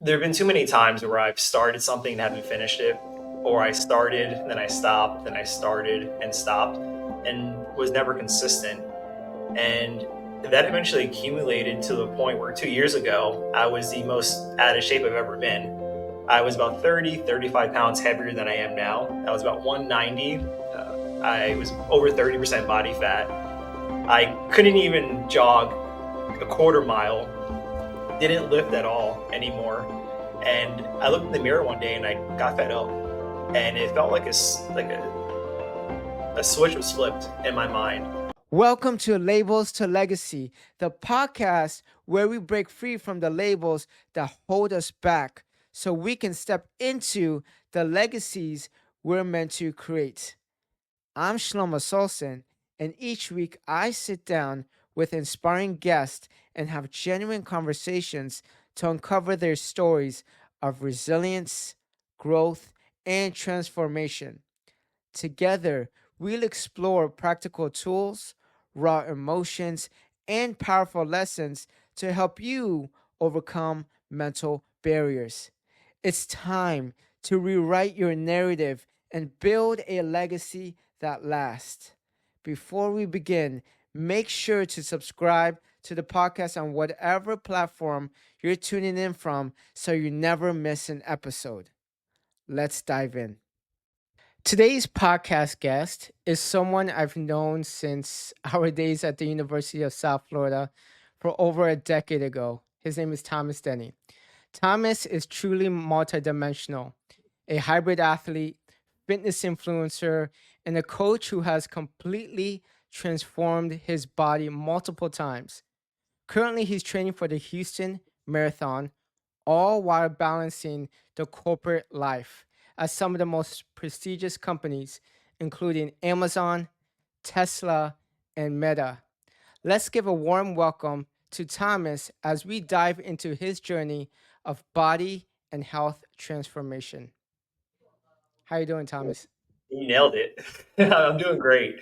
there have been too many times where I've started something and haven't finished it, or I started, then I stopped, then I started and stopped, and was never consistent. And that eventually accumulated to the point where 2 years ago, I was the most out of shape I've ever been. I was about 30, 35 pounds heavier than I am now. I was about 190. I was over 30% body fat. I couldn't even jog a quarter mile, didn't lift at all anymore. And I looked in the mirror one day and I got fed up. And it felt like a switch was flipped in my mind. Welcome to Labels to Legacy, the podcast where we break free from the labels that hold us back so we can step into the legacies we're meant to create. I'm Shelomo Solson, and each week I sit down with inspiring guests and have genuine conversations to uncover their stories of resilience, growth, and transformation. Together, we'll explore practical tools, raw emotions, and powerful lessons to help you overcome mental barriers. It's time to rewrite your narrative and build a legacy that lasts. Before we begin, make sure to subscribe to the podcast on whatever platform you're tuning in from so you never miss an episode. Let's dive in. Today's podcast guest is someone I've known since our days at the University of South Florida for over a decade ago. His name is Thomas Denny. Thomas is truly multidimensional, a hybrid athlete, fitness influencer, and a coach who has completely transformed his body multiple times. Currently, he's training for the Houston Marathon, all while balancing the corporate life at some of the most prestigious companies, including Amazon, Tesla, and Meta. Let's give a warm welcome to Thomas as we dive into his journey of body and health transformation. How you doing, Thomas? You nailed it. I'm doing great.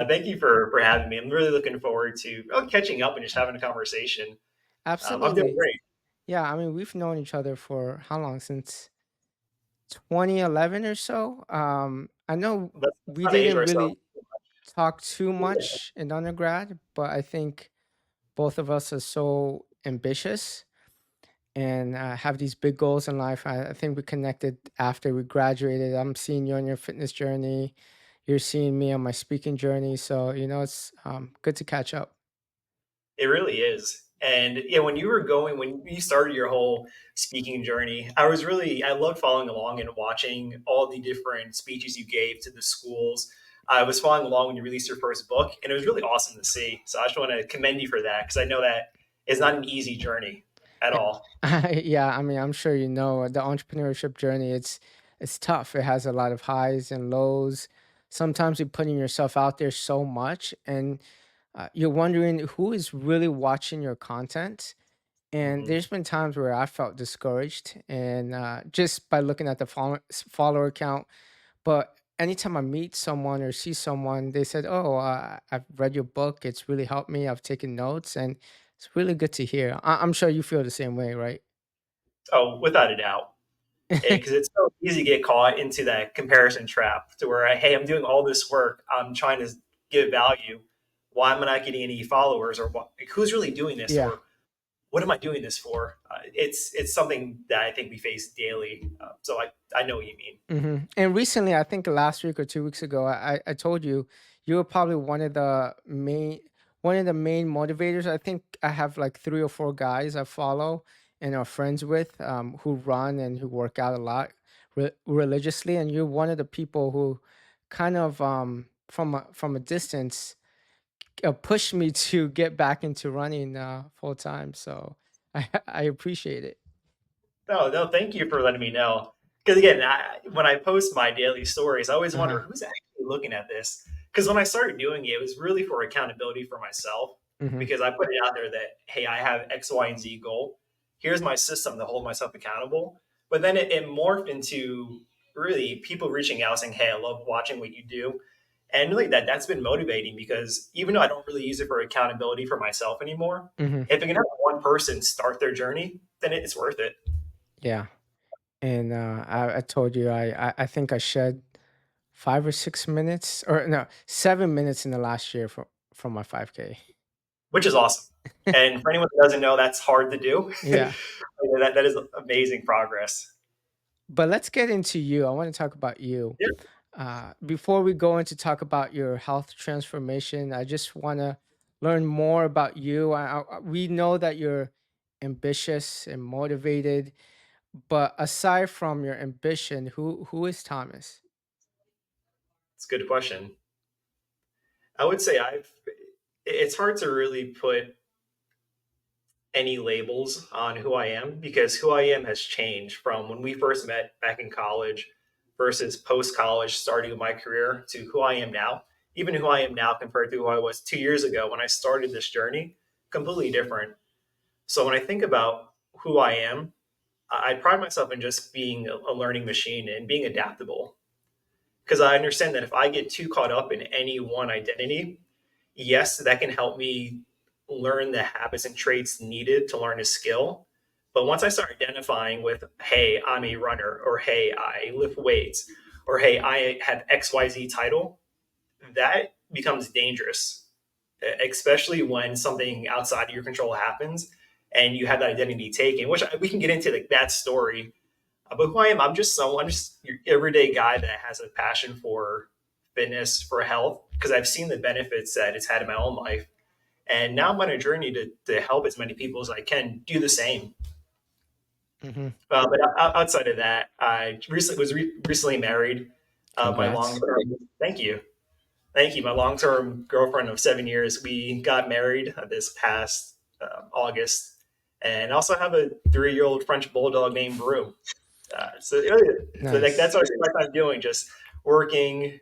Thank you for having me. I'm really looking forward to catching up and just having a conversation. I'm doing Absolutely. great. Yeah, I mean, we've known each other for how long? Since 2011 or so. I know Let's we not age didn't ourselves. really talk too much in undergrad, but I think both of us are so ambitious and have these big goals in life. I think we connected after we graduated. I'm seeing you on your fitness journey. You're seeing me on my speaking journey. So, it's good to catch up. It really is. And yeah, when you started your whole speaking journey, I loved following along and watching all the different speeches you gave to the schools. I was following along when you released your first book, and it was really awesome to see. So I just want to commend you for that because I know that it's not an easy journey at all. Yeah, I mean, I'm sure the entrepreneurship journey. It's tough. It has a lot of highs and lows. Sometimes you're putting yourself out there so much, and you're wondering who is really watching your content. And Mhm. there's been times where I felt discouraged, and just by looking at the follower count. But anytime I meet someone or see someone, they said, "Oh, I've read your book. It's really helped me. I've taken notes, and it's really good to hear." I'm sure you feel the same way, right? Oh, without a doubt. Because it's so easy to get caught into that comparison trap to where, hey, I'm doing all this work, I'm trying to give value. Why am I not getting any followers, or who's really doing this, Yeah. or what am I doing this for? It's something that I think we face daily. So I know what you mean. And recently, I think last week or 2 weeks ago, I told you you were probably one of the main motivators. I think I have like 3 or 4 guys I follow and are friends with who run and who work out a lot religiously, and you're one of the people who kind of from a distance pushed me to get back into running full time. So I appreciate it. No, no, thank you for letting me know. Because again, when I post my daily stories, I always Uh-huh. wonder who's actually looking at this. Because when I started doing it, it was really for accountability for myself. hmm Because I put it out there that, hey, I have X, Y, and Z goal. Here's my system to hold myself accountable. But then it morphed into really people reaching out saying, hey, I love watching what you do. And really that's been motivating because even though I don't really use it for accountability for myself anymore, hmm if I can have one person start their journey, then it's worth it. Yeah. And I told you I think I shed 5 or 6 minutes, or no, 7 minutes in the last year from my 5K. which is awesome. And for anyone that doesn't know, that's hard to do. Yeah. That is amazing progress. But let's get into you. I want to talk about you. Yeah, Before we go into talk about your health transformation, I just want to learn more about you. We know that you're ambitious and motivated, but aside from your ambition, who is Thomas? it's a good question. I would say it's hard to really put any labels on who I am because who I am has changed from when we first met back in college versus post college starting my career to who I am now. Even who I am now compared to who I was 2 years ago when I started this journey, completely different. So when I think about who I am, I pride myself in just being a learning machine and being adaptable. Because I understand that if I get too caught up in any one identity, yes, that can help me learn the habits and traits needed to learn a skill. But once I start identifying with, hey, I'm a runner, or hey, I lift weights, or hey, I have XYZ title, that becomes dangerous, especially when something outside of your control happens and you have that identity taken, which we can get into that story. But who I am, I'm just your everyday guy that has a passion for fitness, for health, because I've seen the benefits that it's had in my own life. And now I'm on a journey to help as many people as I can do the same. Hmm. But outside of that, I recently married. My long Congrats. term, thank you, thank you. My long term girlfriend of 7 years. We got married this past August, and also have a 3-year-old French bulldog named Brew. So that's Nice. what I'm doing, just working,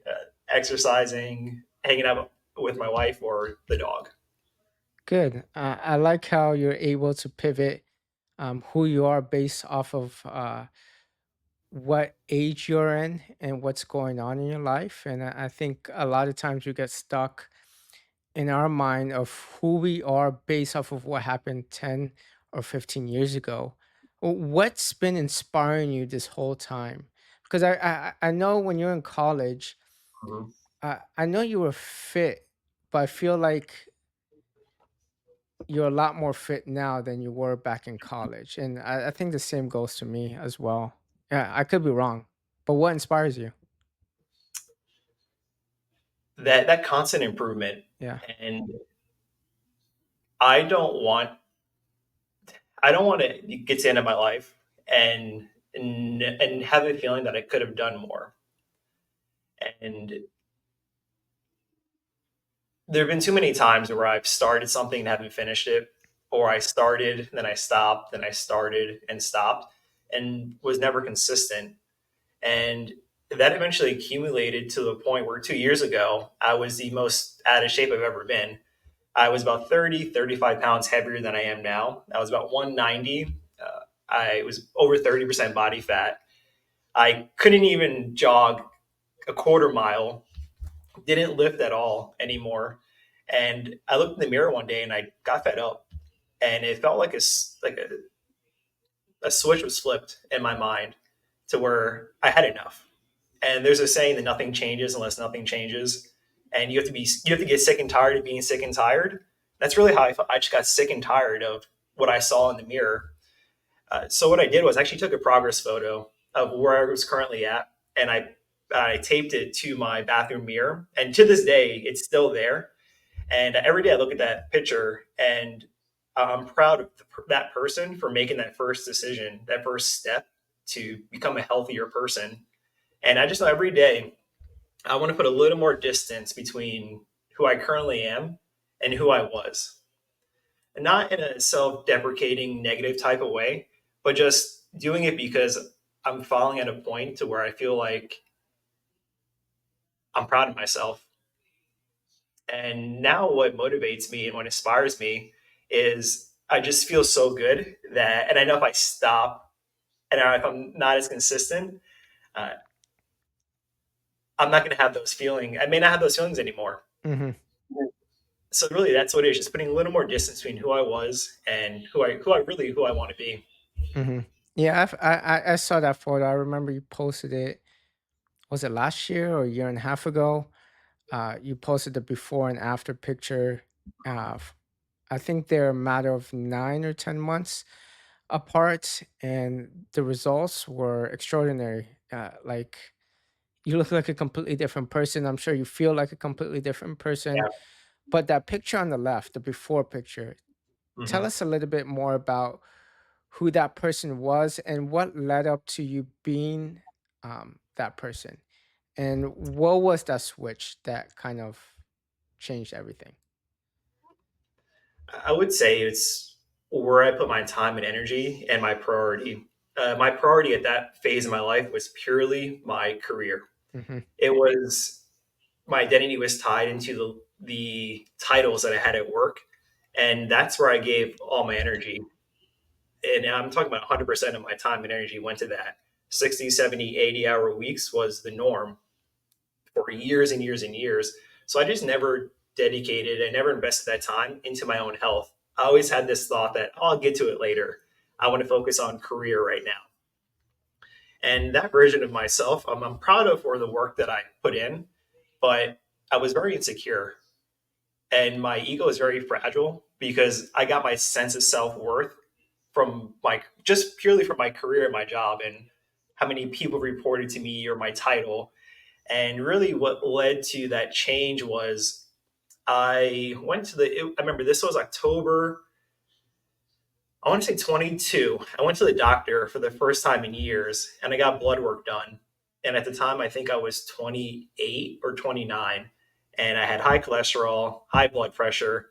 exercising, hanging out with my wife or the dog. Good. I like how you're able to pivot who you are based off of what age you're in and what's going on in your life. And I think a lot of times we get stuck in our mind of who we are based off of what happened 10 or 15 years ago. What's been inspiring you this whole time? Because I know when you're in college, Mhm. I know you were fit, but I feel like you're a lot more fit now than you were back in college. And I think the same goes to me as well. Yeah, I could be wrong, but what inspires you? That constant improvement, Yeah. and I don't want I don't want to get to the end of my life and have a feeling that I could have done more. And there have been too many times where I've started something and haven't finished it, or I started, then I stopped, then I started and stopped, and was never consistent. And that eventually accumulated to the point where 2 years ago, I was the most out of shape I've ever been. I was about 35 pounds heavier than I am now. I was about 190. I was over 30% body fat. I couldn't even jog a quarter mile, didn't lift at all anymore. And I looked in the mirror one day and I got fed up. And it felt like a switch was flipped in my mind to where I had enough. And there's a saying that nothing changes unless nothing changes. And you have to get sick and tired of being sick and tired. That's really how I felt. I just got sick and tired of what I saw in the mirror. So what I did was I actually took a progress photo of where I was currently at, and I taped it to my bathroom mirror. And to this day, it's still there. And every day I look at that picture, and I'm proud of that person for making that first decision, that first step to become a healthier person. And I just know every day I want to put a little more distance between who I currently am and who I was. And not in a self deprecating, negative type of way, but just doing it because I'm falling at a point to where I feel like I'm proud of myself. And now what motivates me and what inspires me is I just feel so good that, and I know if I stop and if I'm not as consistent, uh, I'm not going to have those feelings. I may not have those feelings anymore. Hmm. So really, that's what it is. Just putting a little more distance between who I was and who I want to be. Hmm. Yeah, I saw that photo. I remember you posted it. Was it last year or a year and a half ago? You posted the before and after picture. I think they're a matter of 9 or 10 months apart, and the results were extraordinary. Like, you look like a completely different person. I'm sure you feel like a completely different person. Yeah. But that picture on the left, the before picture, tell Hmm. us a little bit more about who that person was and what led up to you being that person. And what was that switch that kind of changed everything? I would say it's where I put my time and energy and my priority. My priority at that phase of my life was purely my career. Hmm. It was my identity was tied into the titles that I had at work, and that's where I gave all my energy. And I'm talking about 100% of my time and energy went to that. 60, 70, 80 hour weeks was the norm for years and years and years. So I just never dedicated, I never invested that time into my own health. I always had this thought that, oh, I'll get to it later. I want to focus on career right now. And that version of myself, I'm proud of for the work that I put in, but I was very insecure. And my ego is very fragile because I got my sense of self worth from my just purely from my career and my job and how many people reported to me or my title. And really, what led to that change was I went to I remember this was October, I want to say 22. I went to the doctor for the first time in years and I got blood work done. And at the time, I think I was 28 or 29. And I had high cholesterol, high blood pressure,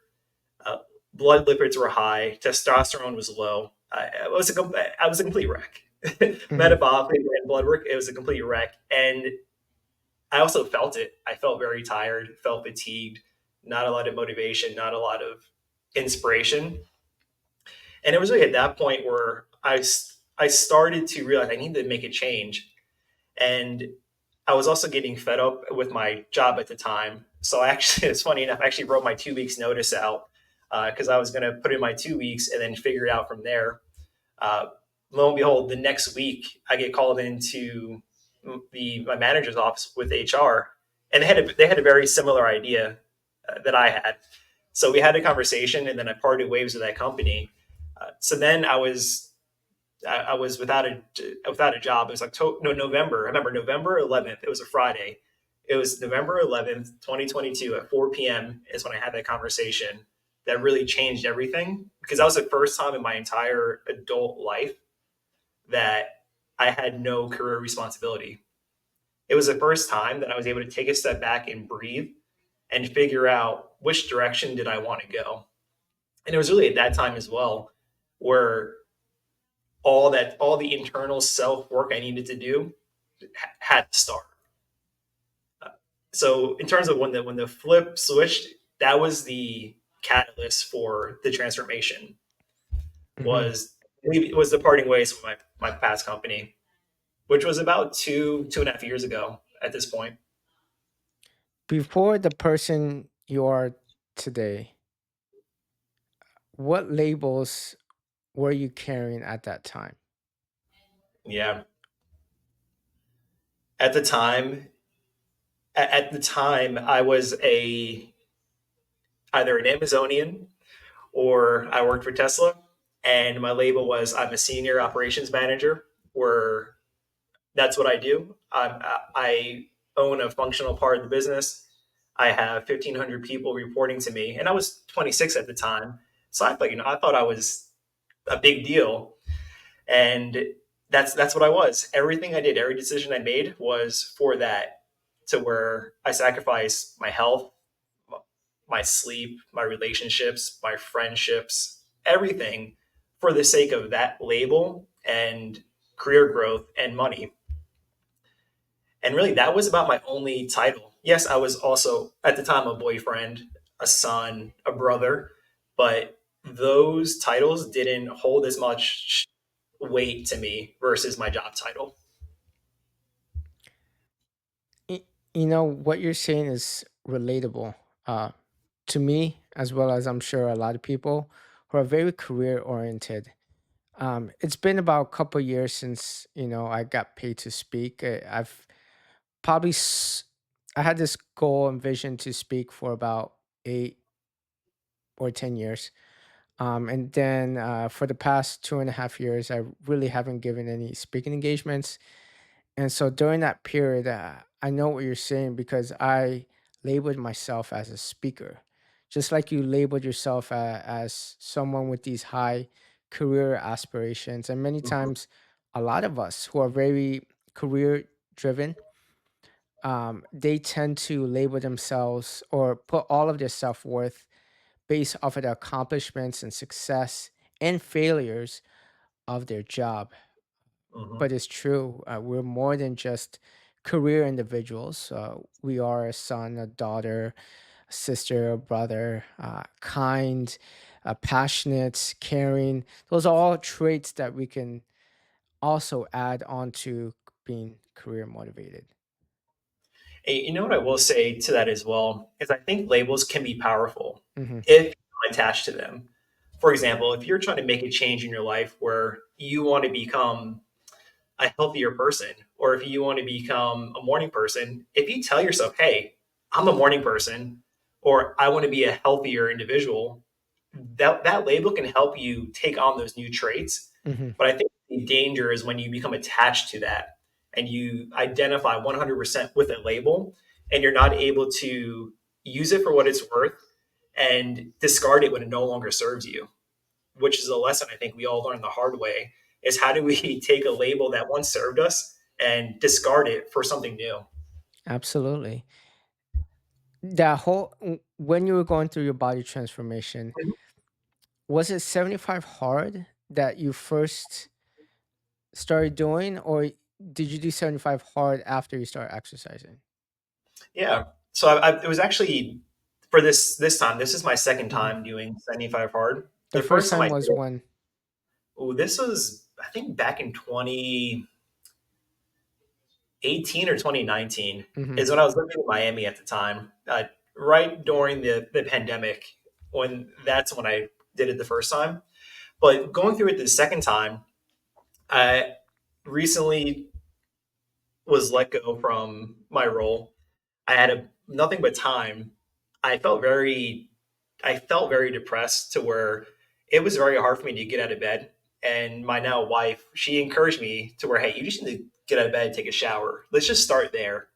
uh, blood lipids were high, testosterone was low. I was a complete wreck. Hmm. Metabolically and blood work, it was a complete wreck. And I also felt it. I felt very tired, felt fatigued, not a lot of motivation, not a lot of inspiration. And it was really at that point where I started to realize I need to make a change. And I was also getting fed up with my job at the time. So I actually, it's funny enough, I actually wrote my 2 weeks notice out because I was going to put in my 2 weeks and then figure it out from there. Uh, Lo and behold, the next week I get called into my manager's office with HR, and they had a very similar idea that I had. So we had a conversation, and then I parted ways with that company. So then I was without a job. It was October, no, November. I remember November 11th. It was a Friday. It was November 11th, 2022 at 4 p.m. is when I had that conversation that really changed everything because that was the first time in my entire adult life that I had no career responsibility. It was the first time that I was able to take a step back and breathe and figure out which direction did I want to go. And it was really at that time as well where all the internal self work I needed to do had to start. So in terms of when the flip switched, that was the catalyst for the transformation. Hmm. Was the parting ways with my past company, which was about 2.5 years ago at this point. Before the person you are today, what labels were you carrying at that time? Yeah, at the time, at the time, I was a either an Amazonian or I worked for Tesla, and my label was I'm a senior operations manager. Where that's what I do. I own a functional part of the business. I have 1,500 people reporting to me, and I was 26 at the time, so I thought I thought I was a big deal, and that's what I was. Everything I did, every decision I made was for that, to where I sacrificed my health, my sleep, my relationships, my friendships, everything for the sake of that label and career growth and money. And really, that was about my only title. Yes, I was also at the time a boyfriend, a son, a brother, but those titles didn't hold as much weight to me versus my job title. You know, what you're saying is relatable uh, to me, as well as I'm sure a lot of people who are very career oriented. It's been about a couple years since I got paid to speak. I've probably I had this goal and vision to speak for about 8 or 10 years. And then for the past 2.5 years, I really haven't given any speaking engagements. And so during that period, I know what you're saying because I labeled myself as a speaker, just like you labeled yourself as someone with these high career aspirations. And many Mhm. times, a lot of us who are very career driven, they tend to label themselves or put all of their self worth based off of the accomplishments and success and failures of their job. Mhm. But it's true. We're more than just career individuals. We are a son, a daughter, a sister, a brother, kind, passionate, caring. Those are all traits that we can also add on to being career motivated. Hey, you know what I will say to that as well is I think labels can be powerful Hmm. if you're attached to them. For example, if you're trying to make a change in your life where you want to become a healthier person, or if you want to become a morning person, if you tell yourself, hey, I'm a morning person, or I want to be a healthier individual, that label can help you take on those new traits. Hmm. But I think the danger is when you become attached to that and you identify 100% with a label and you're not able to use it for what it's worth and discard it when it no longer serves you, which is a lesson I think we all learned the hard way, is how do we take a label that once served us and discard it for something new? Absolutely. That when you were going through your body transformation, was it 75 hard that you first started doing, or did you do 75 hard after you started exercising? Yeah. So it was actually for this time. This is my second Hmm. time doing 75 hard. The The first first time I time did was it, when? oh, this was I think back in 2018 or 2019 Hmm. is when I was living in Miami at the time, right during the pandemic. That's when I did it the first time. But going through it the second time, I recently was let go from my role. I had nothing but time. I felt very, I felt very depressed to where it was very hard for me to get out of bed. And my now wife, she encouraged me to where, hey, you just need to get out of bed, take a shower. Let's just start there.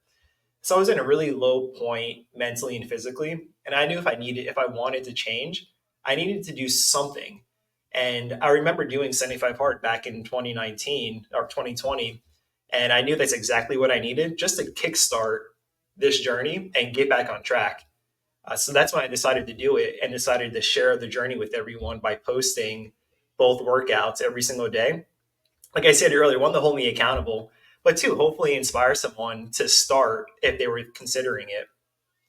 So I was in a really low point mentally and physically, and I knew if I wanted to change, I needed to do something. And I remember doing 75 hard back in 2019 or 2020, and I knew that's exactly what I needed just to kickstart this journey and get back on track. So that's when I decided to do it and decided to share the journey with everyone by posting both workouts every single day. Like I said earlier, one, to hold me accountable, but two, hopefully inspire someone to start if they were considering it.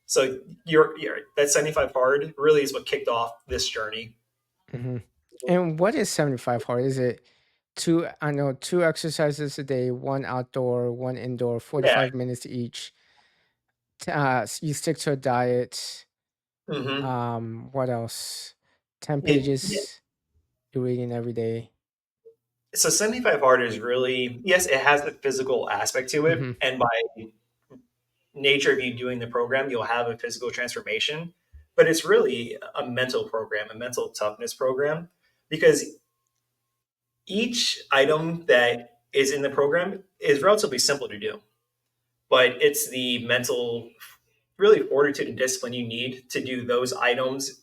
So that 75 hard really is what kicked off this journey. Hmm. And what is 75 hard? Is it two? I know two exercises a day, one outdoor, one indoor, Yeah. 45 minutes each. You stick to a diet. Hmm. What else? 10 Yeah. pages you're reading every day. So 75 hard is really, yes, it has the physical aspect to it. Mm-hmm. And by nature of you doing the program, you'll have a physical transformation. But it's really a mental program, a mental toughness program, because each item that is in the program is relatively simple to do, but it's the mental, really fortitude and discipline you need to do those items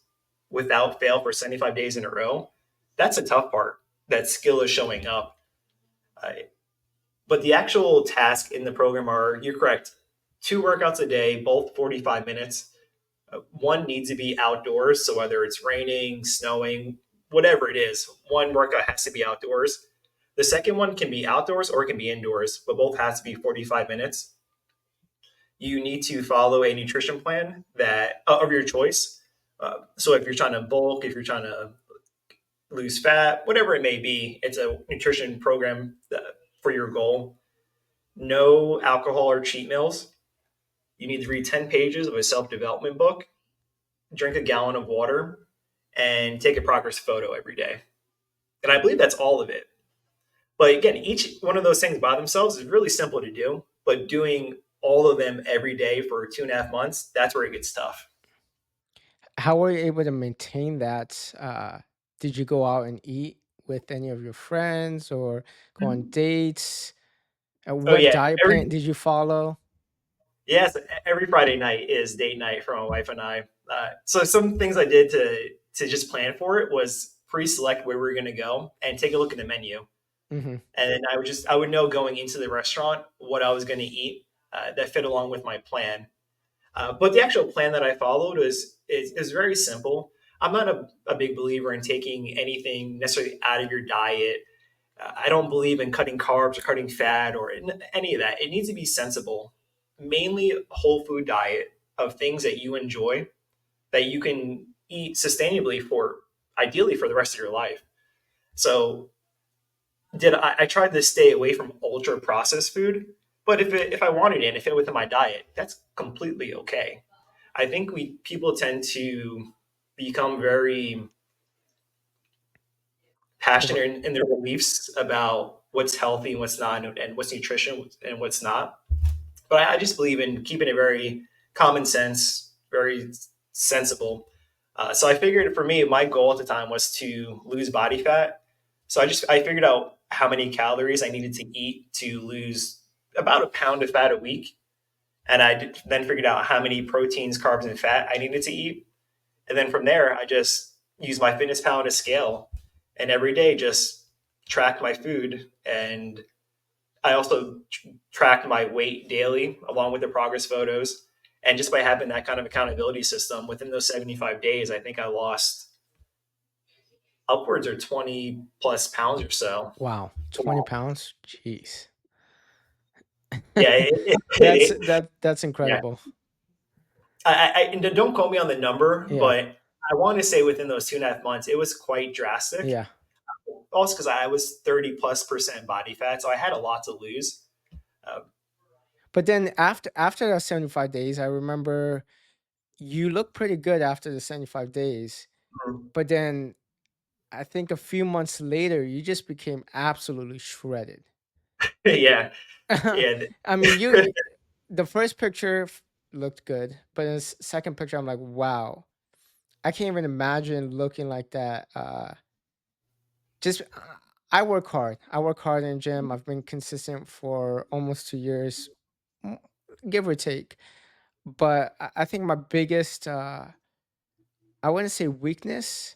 without fail for 75 days in a row. That's the tough part. That skill is showing up. Uh, but the actual task in the program are, you're correct, two workouts a day, both 45 minutes. One needs to be outdoors. So whether it's raining, snowing, whatever it is, one workout has to be outdoors. The second one can be outdoors or it can be indoors, but both has to be 45 minutes. You need to follow a nutrition plan that of your choice. So if you're trying to bulk, if you're trying to lose fat, whatever it may be, it's a nutrition program for your goal. No alcohol or cheat meals. You need to read 10 pages of a self development book, drink a gallon of water, and take a progress photo every day. And I believe that's all of it. But again, each one of those things by themselves is really simple to do, but doing all of them every day for 2.5 months, that's where it gets tough. How were you able to maintain that? Did you go out and eat with any of your friends or go on Mhm. dates? Oh What yeah, diet every plan did you follow? yes, every Friday night is date night for my wife and I. So some things I did to just plan for it was pre-select where we were going to go and take a look at the menu, Hmm. and then I would know going into the restaurant what I was going to eat that fit along with my plan. But the actual plan that I followed is very simple. I'm not a big believer in taking anything necessarily out of your diet. I don't believe in cutting carbs or cutting fat or any of that. It needs to be sensible, mainly whole food diet of things that you enjoy that you can eat sustainably for ideally for the rest of your life. So I tried to stay away from ultra processed food, but if I wanted it and it fit within my diet, that's completely okay. I think we people tend to become very Over. passionate in their beliefs about what's healthy and what's not, and what's nutrition and what's not. But I just believe in keeping it very common sense, very sensible. So I figured for me, my goal at the time was to lose body fat. So I figured out how many calories I needed to eat to lose about a pound of fat a week, and then figured out how many proteins, carbs, and fat I needed to eat. And then from there, I just used my fitness pal on a scale, and every day just tracked my food. And I also tracked my weight daily along with the progress photos. And just by having that kind of accountability system within those 75 days, I think I lost upwards of 20 plus pounds or so. Wow, 20 pounds. Jeez. Yeah, That's yeah. incredible. And don't quote me on the number, Yeah. but I want to say within those 2.5 months, it was quite drastic. Yeah. Also, because I was 30+% body fat, so I had a lot to lose. Uh, But then after that 75 days, I remember you looked pretty good after the 75 days. But then I think a few months later, you just became absolutely shredded. yeah, yeah. I mean, the first picture looked good, but in the second picture, I'm like, wow, I can't even imagine looking like that. Just I work hard. I work hard in the gym. I've been consistent for almost 2 years, m- give or take. But I think my biggest, I wouldn't say weakness,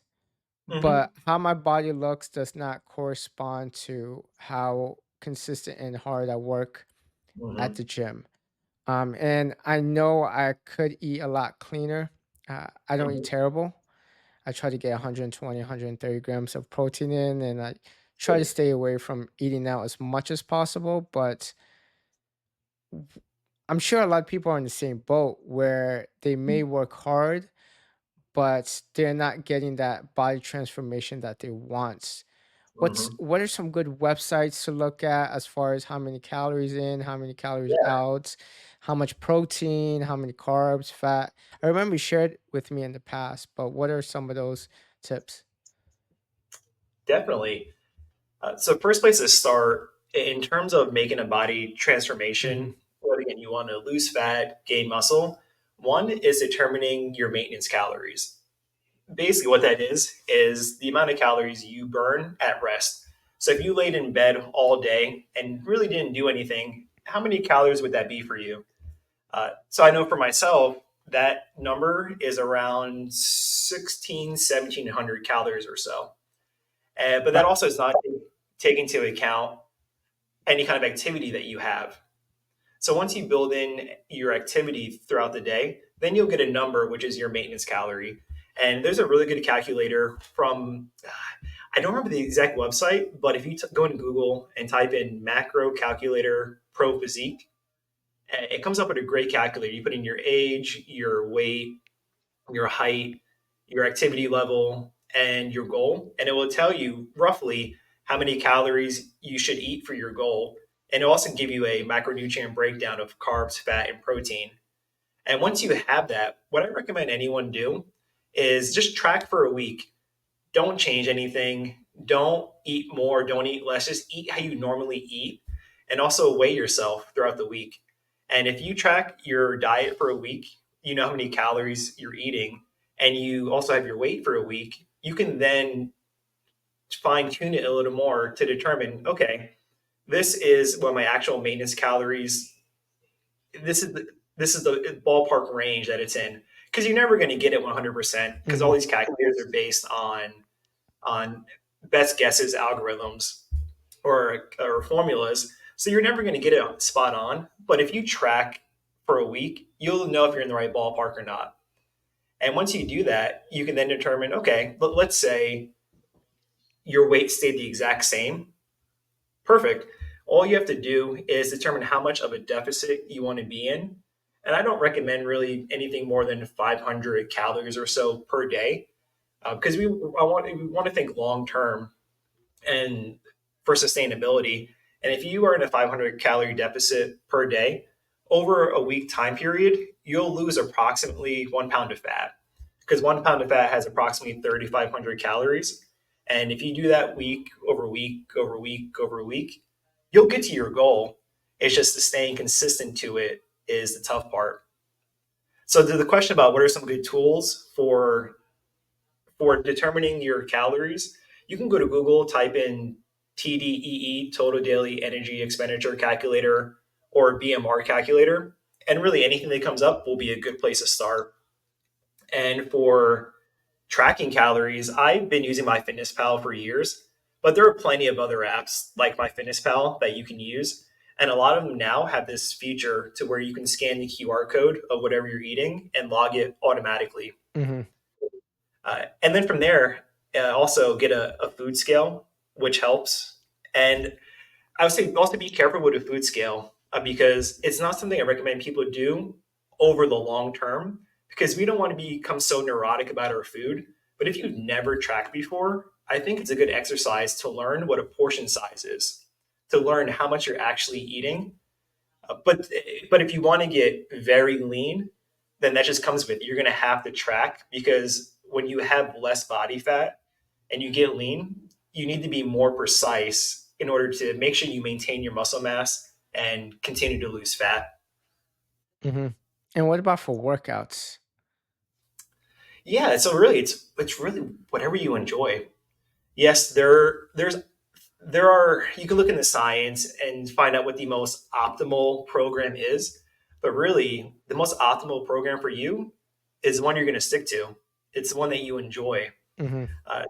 Hmm. but how my body looks does not correspond to how consistent and hard I work at Hmm. the gym. And I know I could eat a lot cleaner. I don't eat Hmm. terrible. I try to get 120, 130 grams of protein in, and I try to stay away from eating out as much as possible. But I'm sure a lot of people are in the same boat where they may work hard, but they're not getting that body transformation that they want. Hmm. What are some good websites to look at as far as how many calories in, how many calories Yeah, out, how much protein, how many carbs, fat? I remember you shared with me in the past, but what are some of those tips? definitely. So first place to start in terms of making a body Hmm. transformation, whether again you want to lose fat, gain muscle, one is determining your maintenance calories. Basically, what that is the amount of calories you burn at rest. So if you laid in bed all day and really didn't do anything, how many calories would that be for you? So I know for myself, that number is around 1,700 calories or so. But that But also is not taking into account any kind of activity that you have. So once you build in your activity throughout the day, then you'll get a number, which is your maintenance calorie. And there's a really good calculator from, I don't remember the exact website, but if you go into Google and type in macro calculator pro physique, it comes up with a great calculator. You put in your age, your weight, your height, your activity level, and your goal. And it will tell you roughly how many calories you should eat for your goal. And it'll also give you a macronutrient breakdown of carbs, fat, and protein. And once you have that, what I recommend anyone do is just track for a week. Don't change anything. Don't eat more, don't eat less, just eat how you normally eat, and also weigh yourself throughout the week. And if you track your diet for a week, you know how many calories you're eating, and you also have your weight for a week, you can then fine tune it a little more to determine, okay, this is what my actual maintenance calories, this is the ballpark range that it's in, because you're never going to get it 100%, because all Mm-hmm. these calculators are based on best guesses algorithms or formulas. So you're never going to get it spot on. But if you track for a week, you'll know if you're in the right ballpark or not. And once you do that, you can then determine, okay, let's say your weight stayed the exact same. Perfect. All you have to do is determine how much of a deficit you want to be in. And I don't recommend really anything more than 500 calories or so per day, because we want to think long term and for sustainability. And if you are in a 500 calorie deficit per day over a week time period, you'll lose approximately 1 pound of fat, because 1 pound of fat has approximately 3,500 calories. And if you do that week over week over week over week, you'll get to your goal. It's just the staying consistent to it is the tough part. So to the question about what are some good tools for determining your calories, you can go to Google, type in TDEE, Total Daily Energy Expenditure Calculator, or BMR calculator, and really anything that comes up will be a good place to start. And for tracking calories, I've been using MyFitnessPal for years, but there are plenty of other apps like MyFitnessPal that you can use. And a lot of them now have this feature to where you can scan the QR code of whatever you're eating and log it automatically. Mm-hmm. And then from there, also get a food scale, which helps. And I would say also be careful with a food scale, because it's not something I recommend people do over the long term, because we don't want to become so neurotic about our food. But if you've never tracked before, I think it's a good exercise to learn what a portion size is, to learn how much you're actually eating. But if you want to get very lean, then that just comes with it. You're going to have to track, because when you have less body fat and you get lean, you need to be more precise in order to make sure you maintain your muscle mass and continue to lose fat. Mm-hmm. And what about for workouts? Yeah, so really it's really whatever you enjoy. Yes, there are, you can look in the science and find out what the most optimal program is, but really the most optimal program for you is the one you're going to stick to. It's the one that you enjoy. Mm-hmm. uh,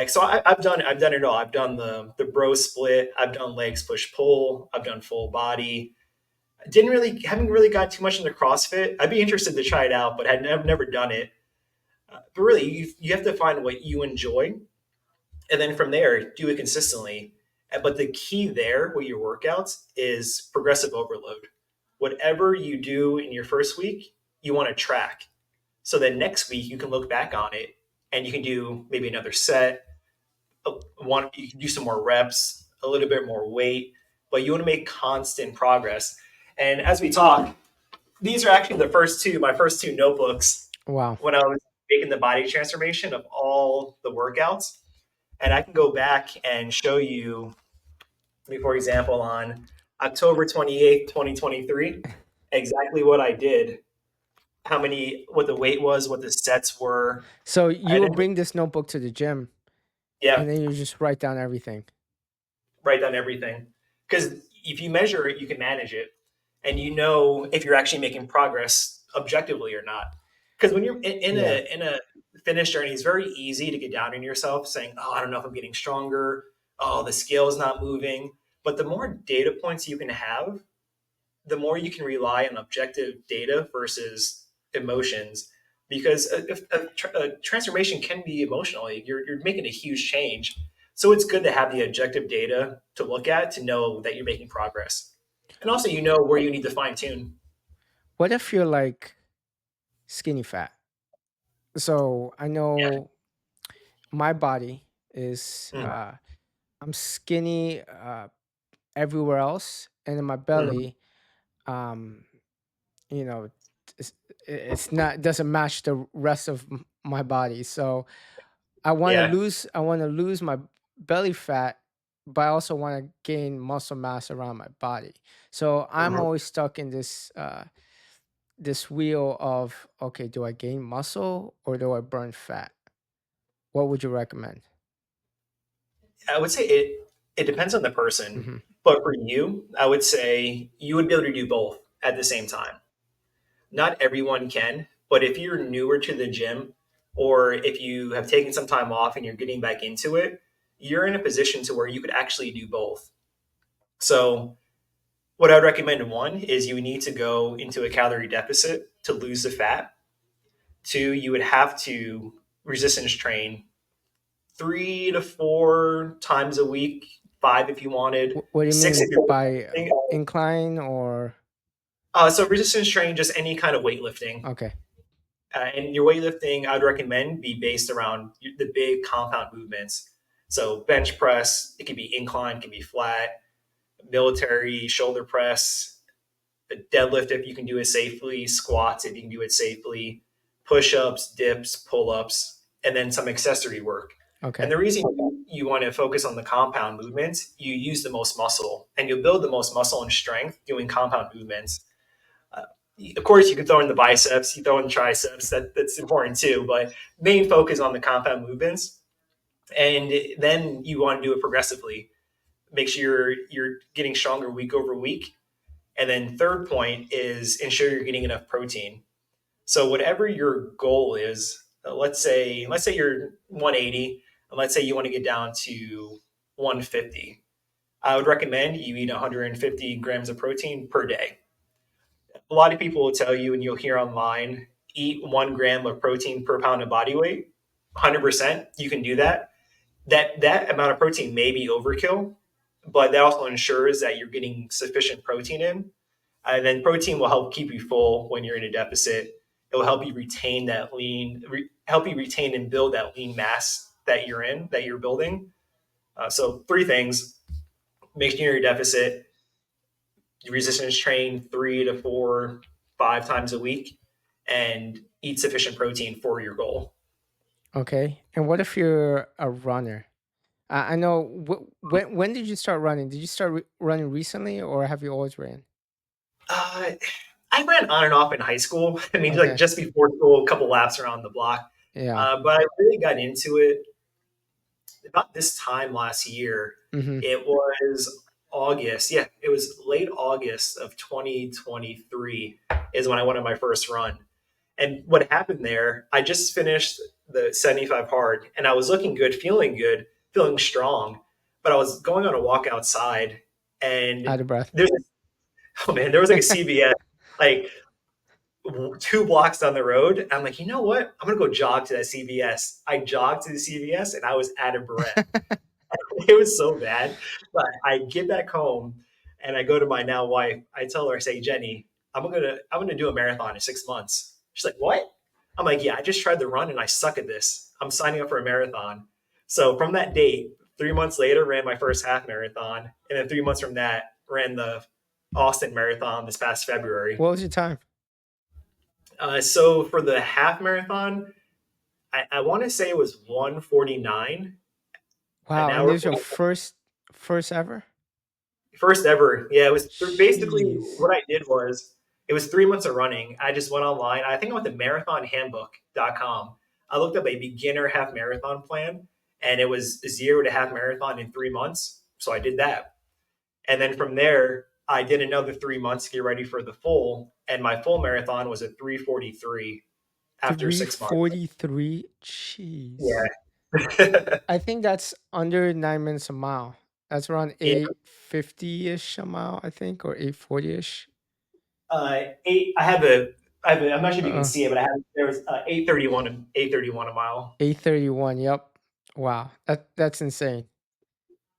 so I've done it all. I've done the bro split, I've done legs push pull, I've done full body. Didn't really Haven't really got too much into CrossFit. I'd be interested to try it out, but I've never done it. But really, you have to find what you enjoy, and then from there do it consistently. But the key there with your workouts is progressive overload. Whatever you do in your first week, you want to track, so then next week you can look back on it and you can do maybe another set. One, you can do some more reps, a little bit more weight, but you want to make constant progress. And as we talk, these are actually my first two notebooks Wow. when I was making the body transformation of all the workouts. And I can go back and show you, for example, on October 28th, 2023, exactly what I did, what the weight was, what the sets were. So I you will didn't, bring this notebook to the gym yeah, and then you just write down everything. write down everything. Because if you measure it, you can manage it, and you know if you're actually making progress objectively or not. Because when you're Yeah. in a fitness journey, it's very easy to get down on yourself, saying, "Oh, I don't know if I'm getting stronger. Oh, the scale is not moving." But the more data points you can have, the more you can rely on objective data versus emotions. Because a transformation can be emotional. You're making a huge change. So it's good to have the objective data to look at to know that you're making progress. And also, you know where you need to fine tune. What if you're like skinny fat? So I Yeah. know my body is Mm, I'm skinny everywhere else, and in my mm, belly, um, you know, it's, it's not doesn't match the rest of my body. So I want to yeah. lose. I want to lose my belly fat, but I also want to gain muscle mass around my body. So I'm Mhm. always stuck in this wheel of, okay, do I gain muscle or do I burn fat? What would you recommend? I would say it depends on the person, Hmm. but for you, I would say you would be able to do both at the same time. Not everyone can, but if you're newer to the gym or if you have taken some time off and you're getting back into it, you're in a position to where you could actually do both. So, what I'd recommend one is you need to go into a calorie deficit to lose the fat. Two, you would have to resistance train 3 to 4 times a week, five if you wanted, What do you six if mean you're by weightlifting. incline or So resistance training, just any kind of weightlifting. okay? And your weightlifting, I'd recommend be based around the big compound movements. So bench press, it can be incline, it can be flat, military shoulder press, a deadlift if you can do it safely, squats if you can do it safely, push ups, dips, pull ups, and then some accessory work. And Okay. the reason you want to focus on the compound movements, you use the most muscle and you'll build the most muscle and strength doing compound movements. Uh, of course, you can throw in the biceps, you throw in the triceps, that's important too, but main focus on the compound movements. And then you want to do it progressively. Make sure you're getting stronger week over week, and then third point is ensure you're getting enough protein. So whatever your goal is, let's say you're 180, and let's say you want to get down to 150. I would recommend you eat 150 grams of protein per day. A lot of people will tell you, and you'll hear online, eat 1 gram of protein per pound of body weight. 100%, you can do that. That amount of protein may be overkill, but that also ensures that you're getting sufficient protein in. And then protein will help keep you full when you're in a deficit. It will help you retain that help you retain and build that lean mass that you're building. So three things: make sure you're in a deficit, resistance train 3 to 4, 5 times a week, and eat sufficient protein for your goal. Okay. And what if you're a runner? I know. When did you start running? Did you start running recently, or have you always ran? Uh, I ran on and off in high school. I mean, like Okay. just before school, a couple laps around the block. Yeah. But I really got into it about this time last year. Hmm. It was August. Yeah, it was late August of 2023 is when I went on my first run. And what happened there, I just finished the 75 hard and I was looking good, feeling strong. But I was going on a walk outside and Out of breath. there's, oh man, there was like a CVS like 2 blocks down the road. I'm like, you know what? I'm gonna go jog to that CVS. I jogged to the CVS and I was out of breath. It was so bad. But I get back home and I go to my now wife. I tell her, I say, Jenny, I'm gonna do a marathon in 6 months. She's like, what? I'm like, yeah, I just tried to run and I suck at this. I'm signing up for a marathon. So from that date, 3 months later, ran my first half marathon, and then 3 months from that, ran the Austin Marathon this past February. What was your time? So for the half marathon, I want to say it was 149 an Wow. And hour. this is your first ever? First ever. Yeah, it was basically Jeez. what I did was it was 3 months of running. I just went online. I think I went to marathonhandbook.com. I looked up a beginner half marathon plan, and it was 0 to half marathon in 3 months. So I did that. And then from there, I did another 3 months to get ready for the full. And my full marathon was a 3:43 after 6 months. 343. Jeez. Yeah. I think that's under 9 minutes a mile. That's around Yeah. 850 ish a mile, I think, or 840 ish. Eight. I'm not sure if you can Uh, see it, but I have there was 8:31 a mile. 831. Yep. Wow. That's insane.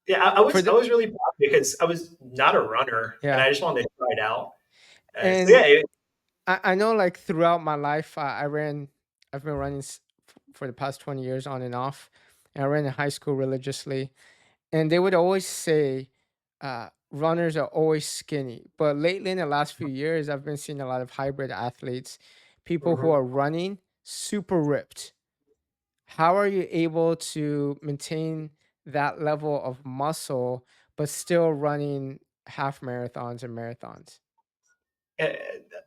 Yeah, I For was I the was really proud because I was not a runner and Yeah. I just wanted to try it out. So And yeah, I know, like, throughout my life, I've been running for the past 20 years on and off. And I ran in high school religiously. And they would always say, runners are always skinny. But lately, in the last few years, I've been seeing a lot of hybrid athletes, people who mhm. are running super ripped. How are you able to maintain that level of muscle, but still running half marathons and marathons? Uh,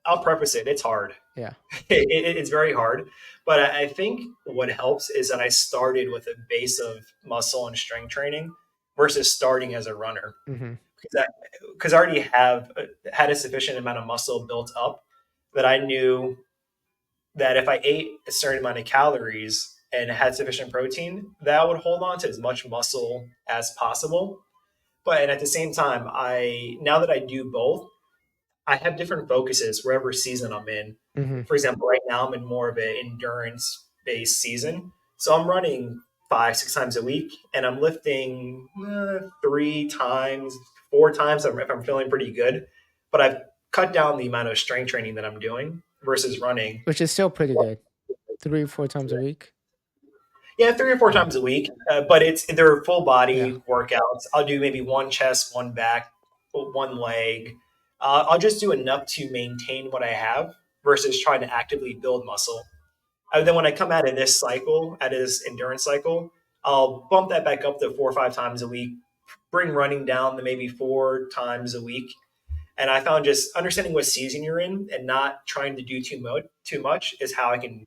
I'll preface it. It's hard. Yeah. It's very hard. But I think what helps is that I started with a base of muscle and strength training versus starting as a runner. Hmm. Because I already have had a sufficient amount of muscle built up that I knew that if I ate a certain amount of calories and had sufficient protein, that I would hold on to as much muscle as possible. But and at the same time, I now that I do both, I have different focuses wherever season I'm in. Hmm. For example, right now I'm in more of an endurance based season. So I'm running 5, 6 times a week and I'm lifting 3 times, 4 times if I'm feeling pretty good. But I've cut down the amount of strength training that I'm doing versus running. Which is still pretty good. 3 or 4 times a week. Yeah, 3 or 4 Yeah. times a week, but they're full Yeah. body workouts. I'll do maybe one chest, one back, one leg. I'll just do enough to maintain what I have versus trying to actively build muscle. And then when I come out of this cycle, out of this endurance cycle, I'll bump that back up to 4 or 5 times a week, bring running down to maybe 4 times a week. And I found just understanding what season you're in and not trying to do too much is how I can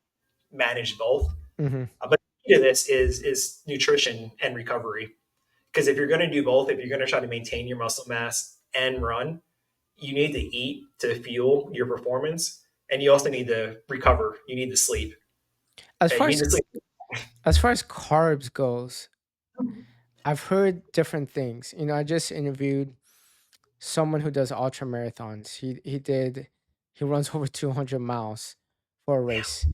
manage both. Hmm. But the key to this is nutrition and recovery. Because if you're going to do both, if you're going to try to maintain your muscle mass and run, you need to eat to fuel your performance, and you also need to recover. You need to sleep. As You far need as to sleep. as far as carbs goes, I've heard different things. I just interviewed someone who does ultra marathons. He runs over 200 miles for a race.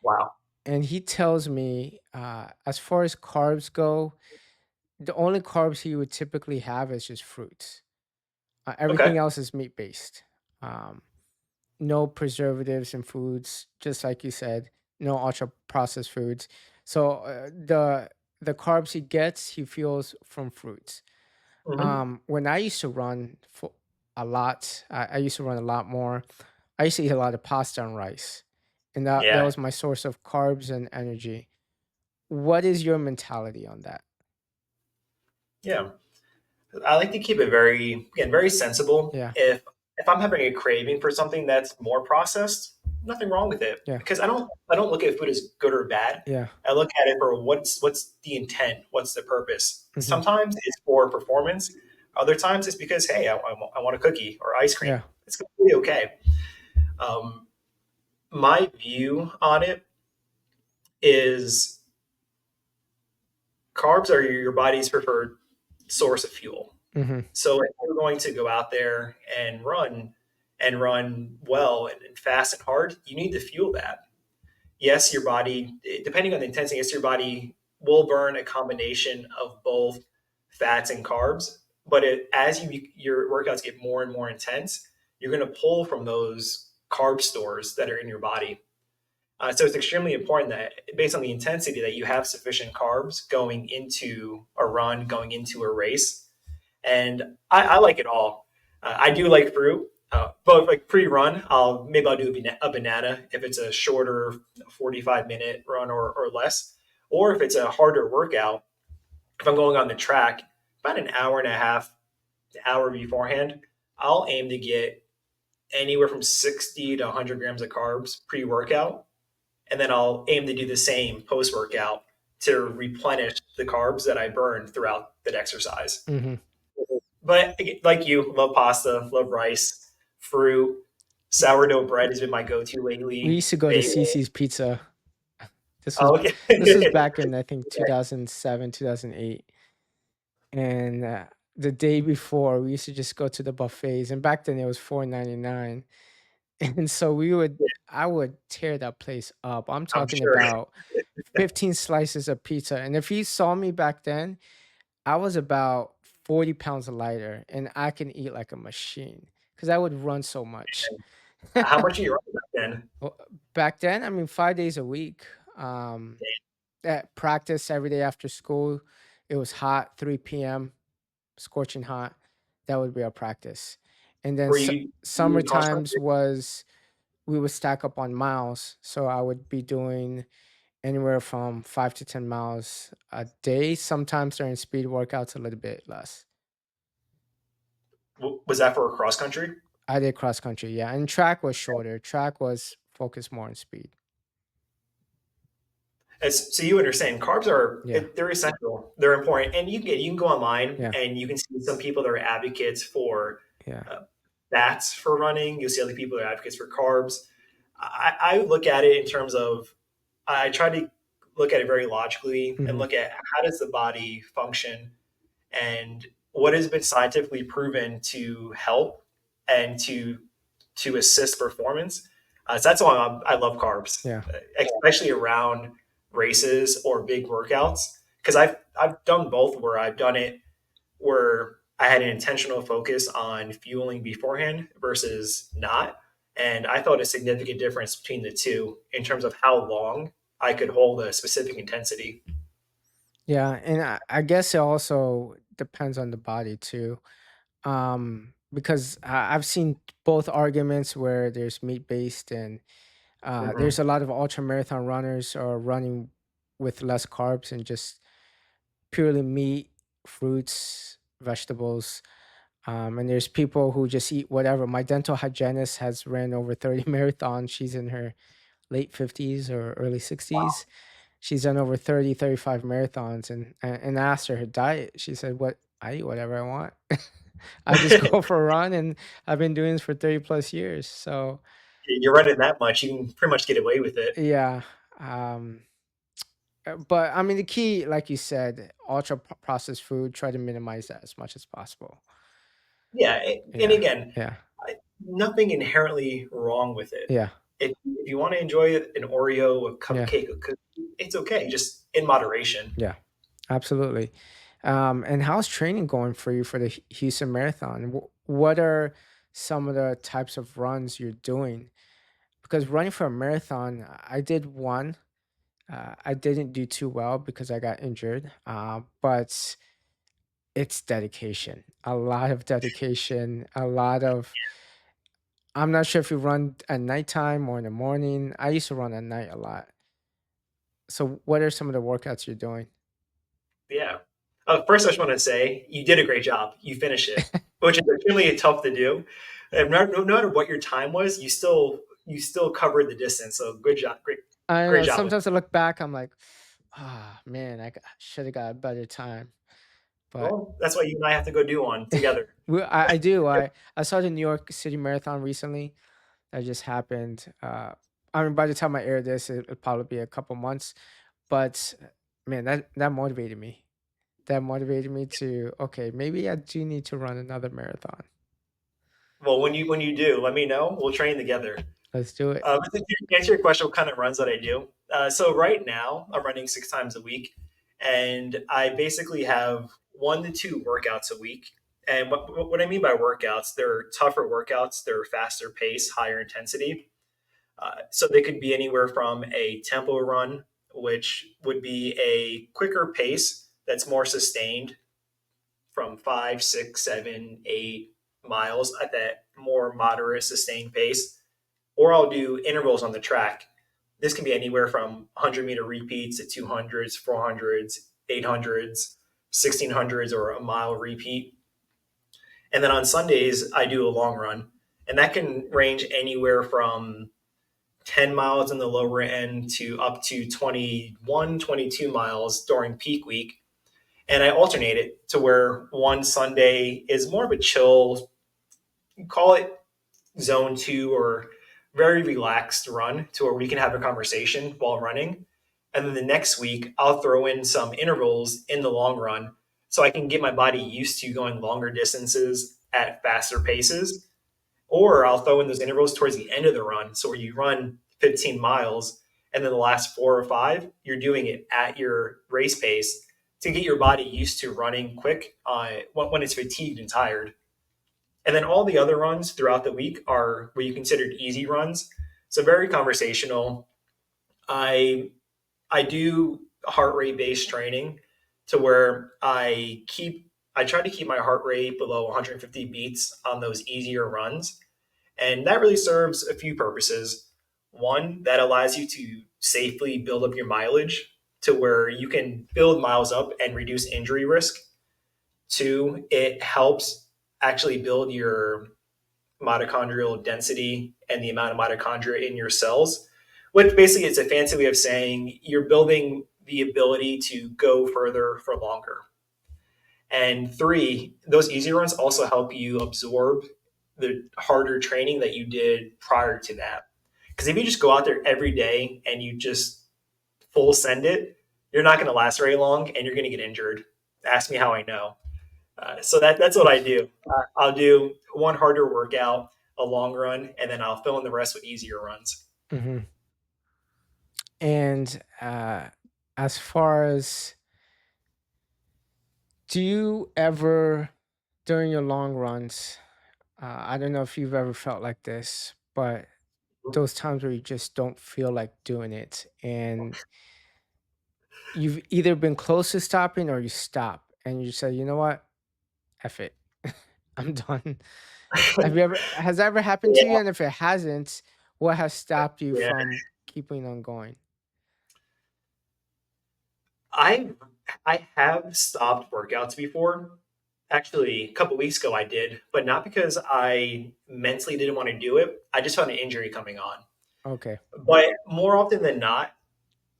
Wow. And he tells me, as far as carbs go, the only carbs he would typically have is just fruits. Everything Okay. else is meat based. Um, no preservatives in foods, just like you said. No ultra processed foods. So the carbs he gets, he feels from fruits. Hmm. When I used to run for a lot, I used to run a lot more. I used to eat a lot of pasta and rice, and that Yeah. was my source of carbs and energy. What is your mentality on that? Yeah. I like to keep it very sensible. Yeah, If I'm having a craving for something that's more processed, nothing wrong with it. yeah, Because I don't look at food as good or bad. yeah. I look at it for what's the intent, what's the purpose. Hmm. Sometimes it's for performance. Other times it's because hey, I want a cookie or ice cream. Yeah. It's completely okay. Um, my view on it is carbs are your body's preferred source of fuel. Hmm. So if you're going to go out there and run well and fast and hard, you need to fuel that. Yes, your body, depending on the intensity, yes, your body will burn a combination of both fats and carbs. But as your workouts get more and more intense, you're going to pull from those carb stores that are in your body. So it's extremely important that, based on the intensity, that you have sufficient carbs going into a run, going into a race, and I like it all. I do like fruit, but like pre-run, I'll do a banana if it's a shorter 45-minute run or less, or if it's a harder workout. If I'm going on the track, about an hour and a half, an hour beforehand, I'll aim to get anywhere from 60 to 100 grams of carbs pre-workout, and then I'll aim to do the same post-workout to replenish the carbs that I burned throughout that exercise. Hmm. But like you, love pasta, love rice, fruit. Sourdough bread has been my go-to We lately. used to go to Bagel. Cece's Pizza. This was Oh, okay. this was back in, I think, 2007, 2008. And the day before, we used to just go to the buffets, and back then it was 4.99. And so I would tear that place up. I'm I'm talking sure. about 15 slices of pizza. And if you saw me back then, I was about 40 pounds lighter, and I can eat like a machine because I would run so much. How much are you running back then? Well, back then, I mean, 5 days a week. Um, at practice every day after school. It was hot, 3 p.m., scorching hot. That would be our practice. And then Were you summer cross times was we would stack up on miles. So I would be doing anywhere from 5 to 10 miles a day. Sometimes during speed workouts, a little bit less. Was that for cross country? I did cross country, yeah, and track was shorter. Track was focused more on speed. So you understand, carbs are Yeah, they're essential, they're important, and you can go online yeah, and you can see some people that are advocates for yeah. uh, fats for running. You'll see other people that are advocates for carbs. I look at it in terms of I try to look at it very logically and Hmm. look at how does the body function and what has been scientifically proven to help and to assist performance. So that's why I love carbs, Yeah, especially around races or big workouts. Because I've done both, where I've done it where I had an intentional focus on fueling beforehand versus not, and I felt a significant difference between the two in terms of how long I could hold a specific intensity. yeah, and I guess it also depends on the body too. Because I've seen both arguments where there's meat based and there's Mhm. a lot of ultra marathon runners are running with less carbs and just purely meat, fruits, vegetables. And there's people who just eat whatever. My dental hygienist has ran over 30 marathons. She's in her late 50s or early 60s. She's done over 30, 35 marathons, and I asked her diet. She said, "What, I eat whatever I want. I just go for a run, and I've been doing this for 30 plus years." So You're running that much, you can pretty much get away with it. yeah. Um, but I mean, the key, like you said, ultra processed food, try to minimize that as much as possible. Yeah, and Yeah. again, Yeah. nothing inherently wrong with it. Yeah. If you want to enjoy an Oreo, a Yeah. cupcake, a cookie, it's okay, just in moderation. Yeah. Absolutely. And how's training going for you for the Houston Marathon? What are some of the types of runs you're doing? Because running for a marathon, I did one. I didn't do too well because I got injured. But it's dedication, a lot of dedication, a lot of. I'm not sure if you run at nighttime or in the morning. I used to run at night a lot. So, what are some of the workouts you're doing? Yeah. First, I just want to say you did a great job. You finished it, which is extremely tough to do. And no matter what your time was, you still covered the distance. So good job, I don't great know. job with. Sometimes I look back, I'm like, ah, man, I should have got a better time. But Well, that's why you and I have to go do one together. I do. I saw the New York City Marathon recently. That just happened. I mean, by the time I air this, it'll probably be a couple months. But man, that motivated me. That motivated me to okay, maybe I do need to run another marathon. Well, when you do, let me know. We'll train together. Let's do it. But to answer your question, what kind of runs that I do? So right now, I'm running 6 times a week, and I basically have 1 to 2 workouts a week. And what I mean by workouts, they're tougher workouts. They're faster pace, higher intensity. So they could be anywhere from a tempo run, which would be a quicker pace that's more sustained from 5, 6, 7, 8 miles at that more moderate sustained pace, or I'll do intervals on the track. This can be anywhere from 100-meter repeats to 200s, 400s, 800s, 1600s, or a mile repeat. And then on Sundays, I do a long run, and that can range anywhere from 10 miles in the lower end to up to 21, 22 miles during peak week. And I alternate it to where one Sunday is more of a chill, call it zone two or very relaxed run to where we can have a conversation while running. And then the next week, I'll throw in some intervals in the long run so I can get my body used to going longer distances at faster paces. Or I'll throw in those intervals towards the end of the run. So where you run 15 miles and then the last 4 or 5, you're doing it at your race pace to get your body used to running quick when it's fatigued and tired. And then all the other runs throughout the week are what you considered easy runs. So very conversational. I I do heart rate based training to where I try to keep my heart rate below 150 beats on those easier runs. And that really serves a few purposes. One, that allows you to safely build up your mileage to where you can build miles up and reduce injury risk. Two, it helps actually build your mitochondrial density and the amount of mitochondria in your cells, which basically is a fancy way of saying you're building the ability to go further for longer. And three, those easy runs also help you absorb the harder training that you did prior to that. Because if you just go out there every day and you just full send it, you're not going to last very long and you're going to get injured. Ask me how I know. So that's what I do. I'll do one harder workout, a long run, and then I'll fill in the rest with easier runs. Hmm. And as far as, do you ever, during your long runs, I don't know if you've ever felt like this, but those times where you just don't feel like doing it, and you've either been close to stopping or you stop and you say, you know what, F it, I'm done. Have you ever, has that ever happened to you? Yeah, And if it hasn't, what has stopped you yeah. from keeping on going? I I have stopped workouts before. Actually, a couple weeks ago I did, but not because I mentally didn't want to do it. I just found an injury coming on. Okay. But more often than not,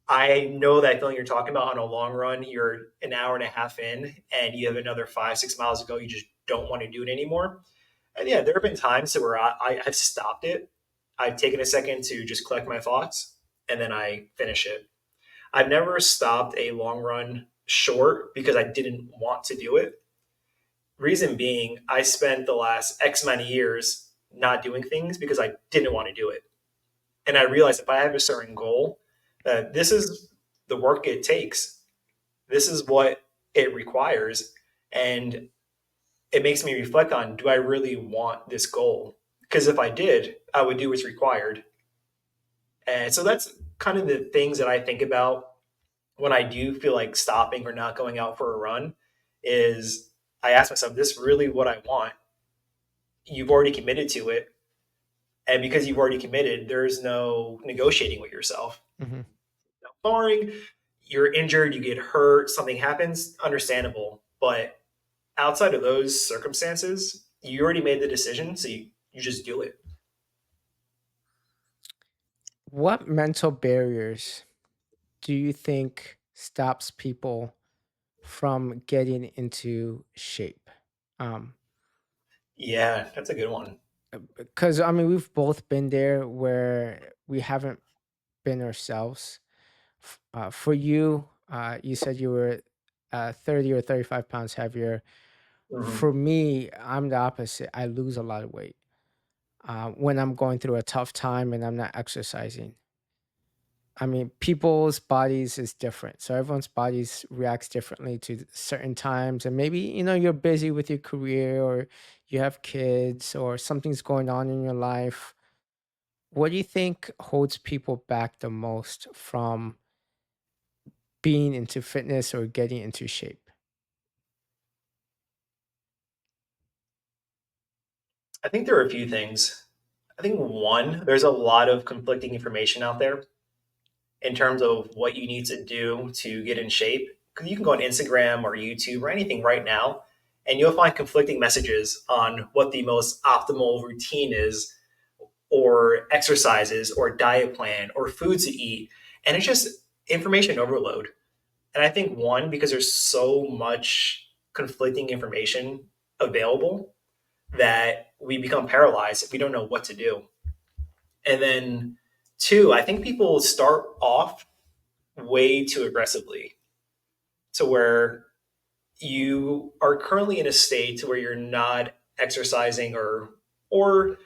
I know that feeling you're talking about on a long run. You're an hour and a half in, and you have another 5, 6 miles to go. You just don't want to do it anymore. And yeah, there have been times where I've stopped it. I've taken a second to just collect my thoughts, and then I finish it. I've never stopped a long run short because I didn't want to do it. Reason being, I spent the last X amount of years not doing things because I didn't want to do it. And I realized if I have a certain goal, that this is the work it takes. This is what it requires. And it makes me reflect on, do I really want this goal? Because if I did, I would do what's required. And so that's kind of the things that I think about when I do feel like stopping or not going out for a run is I ask myself, this really what I want? You've already committed to it. And because you've already committed, there's no negotiating with yourself. Hmm. Now, barring you're injured, you get hurt, something happens, understandable. But outside of those circumstances, you already made the decision, so you just do it. What mental barriers do you think stops people from getting into shape? Um, Yeah, that's a good one. because I mean, we've both been there where we haven't been ourselves. For you, you said you were 30 or 35 pounds heavier. Mhm. For me, I'm the opposite. I lose a lot of weight when I'm going through a tough time and I'm not exercising. I mean, people's bodies is different. So everyone's bodies reacts differently to certain times. And maybe, you're busy with your career or you have kids or something's going on in your life. What do you think holds people back the most from being into fitness or getting into shape? I think there are a few things. I think one, there's a lot of conflicting information out there in terms of what you need to do to get in shape. Because you can go on Instagram or YouTube or anything right now, and you'll find conflicting messages on what the most optimal routine is, or exercises, or diet plan, or foods to eat. And it's just information overload. And I think one, because there's so much conflicting information available that we become paralyzed if we don't know what to do. And then two, I think people start off way too aggressively to where you are currently in a state to where you're not exercising or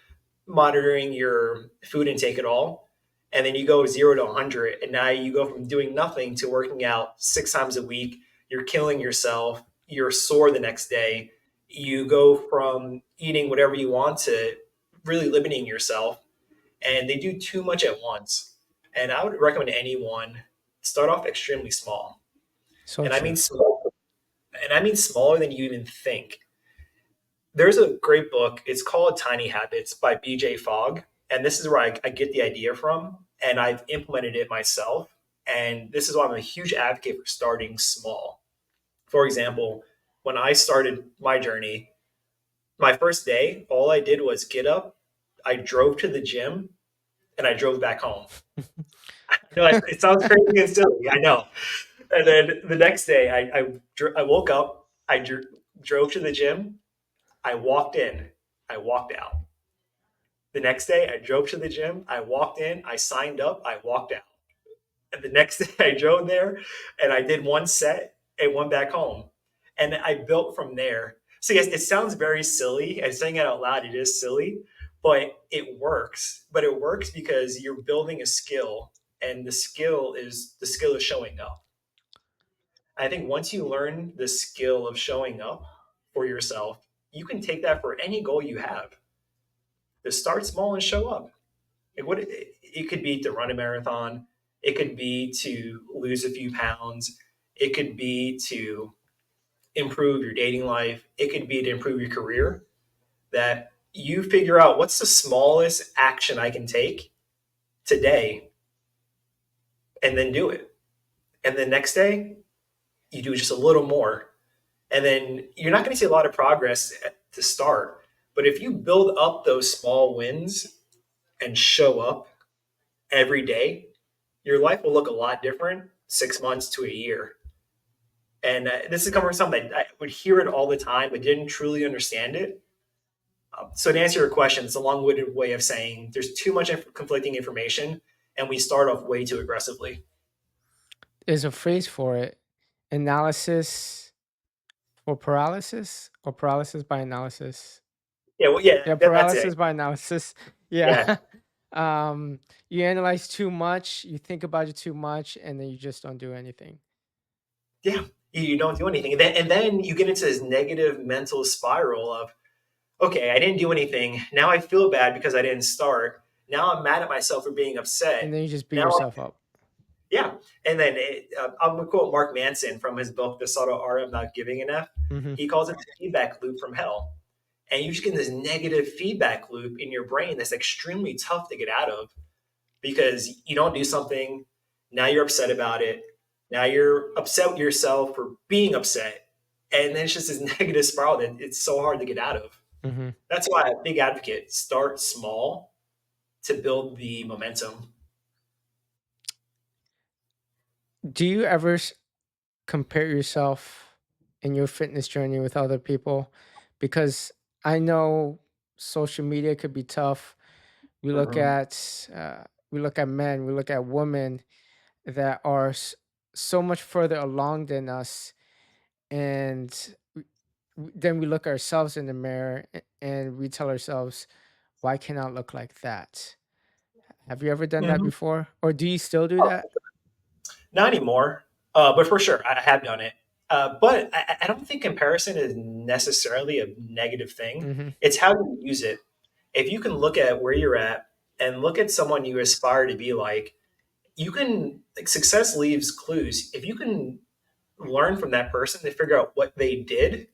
monitoring your food intake at all, and then you go 0 to 100 and now you go from doing nothing to working out 6 times a week. You're killing yourself, you're sore the next day. You go from eating whatever you want to really limiting yourself, and they do too much at once. And I would recommend anyone start off extremely small. So And I true. mean small, and I mean smaller than you even think. There's a great book. It's called Tiny Habits by BJ Fogg. And this is where I get the idea from, and I've implemented it myself. And this is why I'm a huge advocate for starting small. For example, when I started my journey, my first day, all I did was get up, I drove to the gym, and I drove back home. I know it sounds crazy and silly, I know. And then the next day, I woke up, drove to the gym, I walked in, I walked out. The next day, I drove to the gym, I walked in, I signed up, I walked out. And the next day, I drove there and I did one set and went back home. And I built from there. So, yes, it sounds very silly. And saying it out loud, it is silly, but it works. But it works because you're building a skill, and the skill is showing up. I think once you learn the skill of showing up for yourself, you can take that for any goal you have. Just start small and show up. It could be to run a marathon. It could be to lose a few pounds. It could be to improve your dating life. It could be to improve your career. That you figure out what's the smallest action I can take today and then do it. And the next day, you do just a little more. And then you're not going to see a lot of progress to start. But if you build up those small wins and show up every day, your life will look a lot different 6 months to a year. And this is coming from something I would hear it all the time, but didn't truly understand it. So to answer your question, it's a long-winded way of saying there's too much conflicting information, and we start off way too aggressively. There's a phrase for it: analysis for paralysis, or paralysis by analysis. Yeah, well, yeah, Yeah, that's it. paralysis by analysis. Yeah, Yeah. You analyze too much, you think about it too much, and then you just don't do anything. yeah. You don't do anything, and then you get into this negative mental spiral of, okay, I didn't do anything. Now I feel bad because I didn't start. Now I'm mad at myself for being And upset. then you just beat Now, yourself up. yeah. And then I'm going to quote Mark Manson from his book, The Subtle Art of Not Giving Enough. Hmm. He calls it the feedback loop from hell. And you just get this negative feedback loop in your brain that's extremely tough to get out of because you don't do something. Now you're upset about it. Now you're upset with yourself for being upset. And then it's just this negative spiral that it's so hard to get out of. Hmm. That's why I'm a big advocate. Start small to build the momentum. Do you ever compare yourself in your fitness journey with other people? Because I know social media could be tough. We look Mhm. at men, we look at women that are so much further along than us, and then we look ourselves in the mirror and we tell ourselves, "Why can't I look like that?" Have you ever done that Mhm. before, or do you still do that? Not anymore, but for sure, I have done it. But I don't think comparison is necessarily a negative thing. Hmm. It's how you use it. If you can look at where you're at and look at someone you aspire to be like, you can, like, success leaves clues. If you can learn from that person to figure out what they did,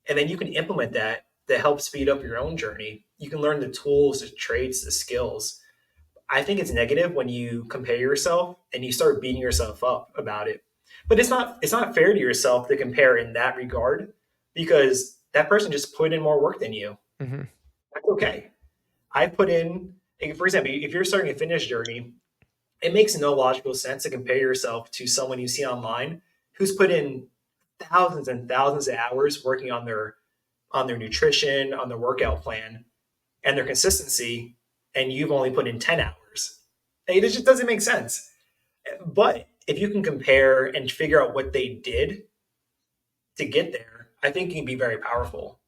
and then you can implement that to help speed up your own journey. You can learn the tools, the traits, the skills. I think it's negative when you compare yourself and you start beating yourself up about it. But it's not fair to yourself to compare in that regard because that person just put in more work than you. Hmm. That's okay. I put in, like, for example, if you're starting a fitness journey, it makes no logical sense to compare yourself to someone you see online who's put in thousands and thousands of hours working on their nutrition, on their workout plan, and their consistency, and you've only put in 10 hours. It just doesn't make sense. But if you can compare and figure out what they did to get there, I think it can be very powerful.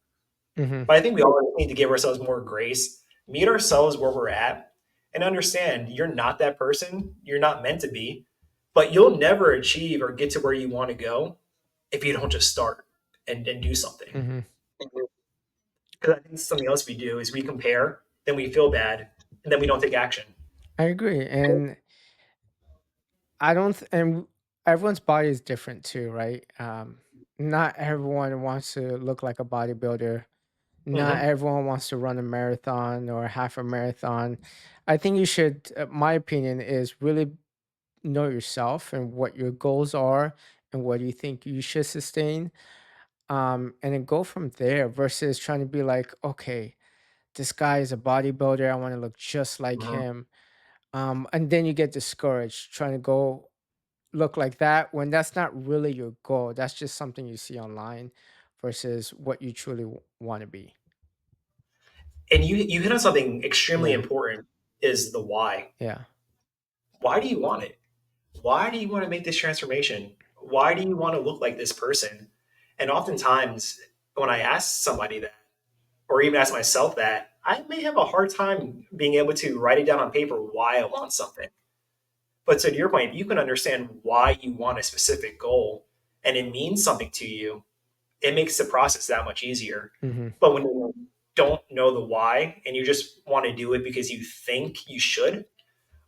Hmm. But I think we all need to give ourselves more grace, meet ourselves where we're at, and understand you're not that person. You're not meant to be, but you'll never achieve or get to where you want to go if you don't just start and do something. Hmm. Because I think something else we do is we compare, then we feel bad, and then we don't take action. I agree, and I don't, and everyone's body is different too, right? Not everyone wants to look like a bodybuilder. not Hmm. everyone wants to run a marathon or half a marathon. I think you should, my opinion is really know yourself and what your goals are and what you think you should sustain. And then go from there versus trying to be like, okay, this guy is a bodybuilder. I want to look just like Hmm. him. And then you get discouraged trying to go look like that when that's not really your goal. That's just something you see online versus what you truly want to be. And you hit on something extremely Yeah. important is the why. Yeah. Why do you want it? Why do you want to make this transformation? Why do you want to look like this person? And oftentimes, when I ask somebody that, or even ask myself that, I may have a hard time being able to write it down on paper why I want something. But so to your point, if you can understand why you want a specific goal and it means something to you, it makes the process that much easier. Hmm. But when you don't know the why and you just want to do it because you think you should,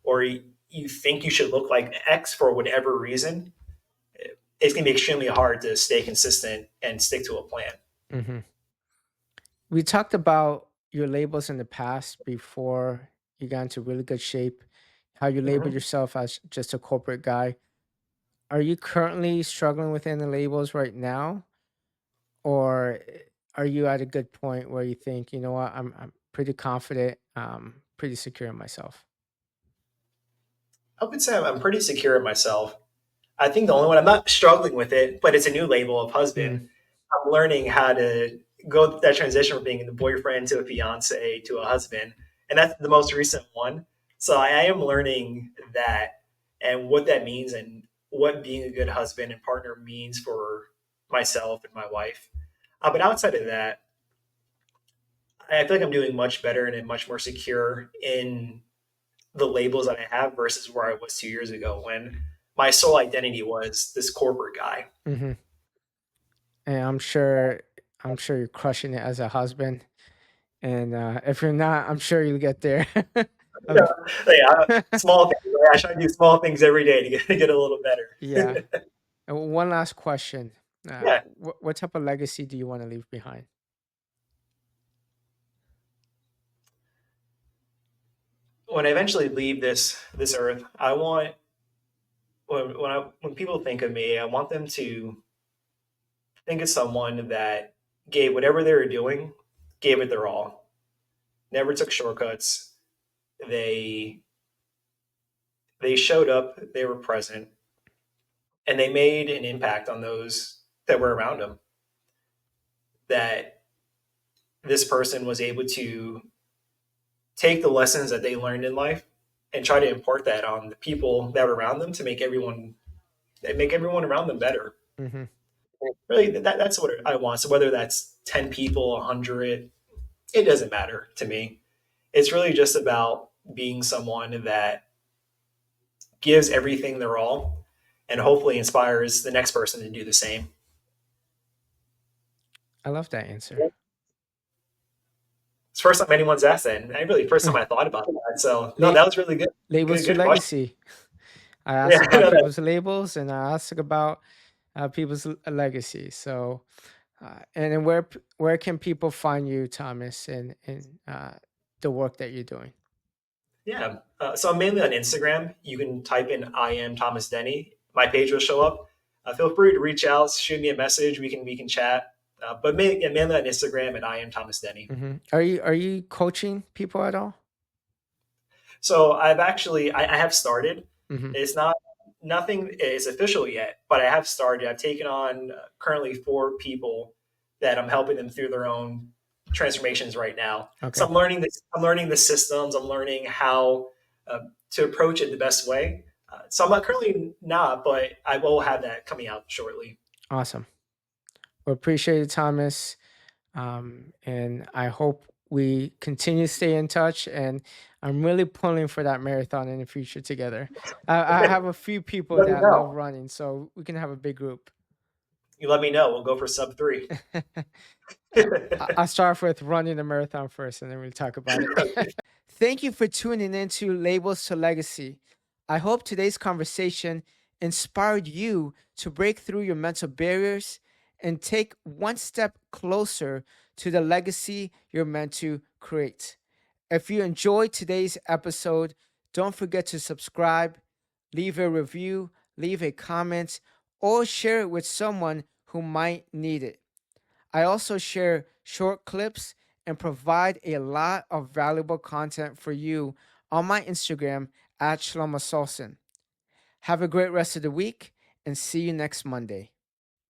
or you think you should look like X for whatever reason, it's going to be extremely hard to stay consistent and stick to a plan. Hmm. We talked about your labels in the past before you got into really good shape, how you labeled Mhm. yourself as just a corporate guy. Are you currently struggling with any labels right now? Or are you at a good point where you think, you know what, I'm pretty confident, pretty secure in myself? I would say I'm pretty secure in myself. I think the only one I'm not struggling with it, but it's a new label of husband. Mm, I'm learning how to go through that transition from being the boyfriend to a fiance to a husband, and that's the most recent one. So I am learning that and what that means and what being a good husband and partner means for myself and my wife. But outside of that, I feel like I'm doing much better and much more secure in the labels that I have versus where I was 2 years ago when my sole identity was this corporate guy. hmm. And I'm sure you're crushing it as a husband. And if you're not, I'm sure you'll get there. Yeah, Um, yeah, small things. Right? I try to do small things every day to get a little yeah. better. And one last question. Yeah. What type of legacy do you want to leave behind? When I eventually leave this earth, I want when people think of me, I want them to think of someone that gave whatever they were doing, gave it their all. Never took shortcuts. They they showed up, they were present, and they made an impact on those that were around them. That this person was able to take the lessons that they learned in life and try to impart that on the people that were around them to make everyone around them better. Hmm. Really, that's what I want. So whether that's 10 people, 100, it doesn't matter to me. It's really just about being someone that gives everything their all and hopefully inspires the next person to do the same. I love that answer. It's the first time anyone's asked that, and I really first time I thought about that. So no, La- that was really good. Labels to Good question. legacy. I asked Yeah, about no, people's labels and I asked about people's legacy. So, and then where can people find you, Thomas, and the work that you're doing? yeah. So I'm mainly on Instagram. You can type in "I am Thomas Denny." My page will show up. Feel free to reach out, shoot me a message. We can chat. But mainly on Instagram and "I am Thomas Denny." Hmm. Are you coaching people at all? So I have started. Hmm. It's not nothing is official yet, but I have started. I've taken on currently 4 people that I'm helping them through their own transformations right now. So Okay, I'm learning this. I'm learning the systems. I'm learning how to approach it the best way. So I'm not currently not, but I will have that coming out shortly. awesome. Well, appreciate it, Thomas. And I hope we continue to stay in touch. And I'm really pulling for that marathon in the future together. I have a few people Let me that love know. running, so we can have a big group. You let me know. We'll go for sub 3. I'll start with running the marathon first, and then we'll talk about it. Thank you for tuning in to Labels to Legacy. I hope today's conversation inspired you to break through your mental barriers and take one step closer to the legacy you're meant to create. If you enjoyed today's episode, don't forget to subscribe, leave a review, leave a comment, or share it with someone who might need it. I also share short clips and provide a lot of valuable content for you on my Instagram at Shelomo Solson. Have a great rest of the week and see you next Monday.